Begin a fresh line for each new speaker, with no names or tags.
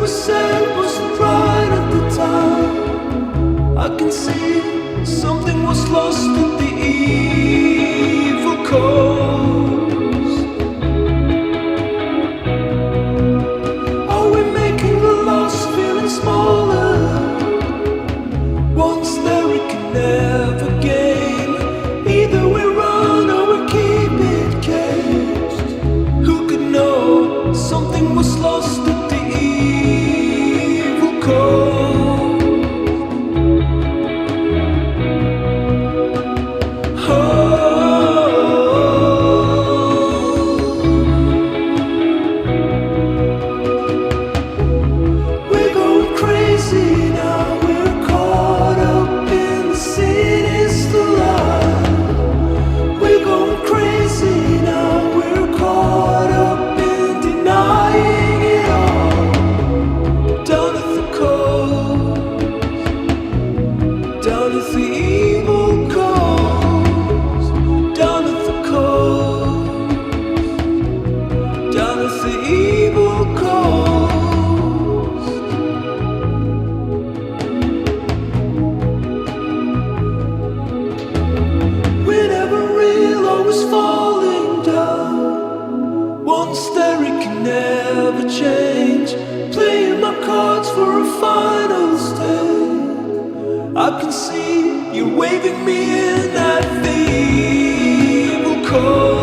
was said wasn't right at the time. I can see something was lost at the evil coast. Are we making the lost feeling smaller? Once there we can never gain. Either we run or we keep it caged. Who could know something was lost at the evil coast? We're going crazy now. We're caught up in the city's light. We're going crazy now. We're caught up in denying it all. Down at the coast, down at the evil coast, down at the coast, down at the evil coast. We're never real, always falling down. Once there it can never change. Playing my cards for a final stay. I can see you waving me in at the evil coast.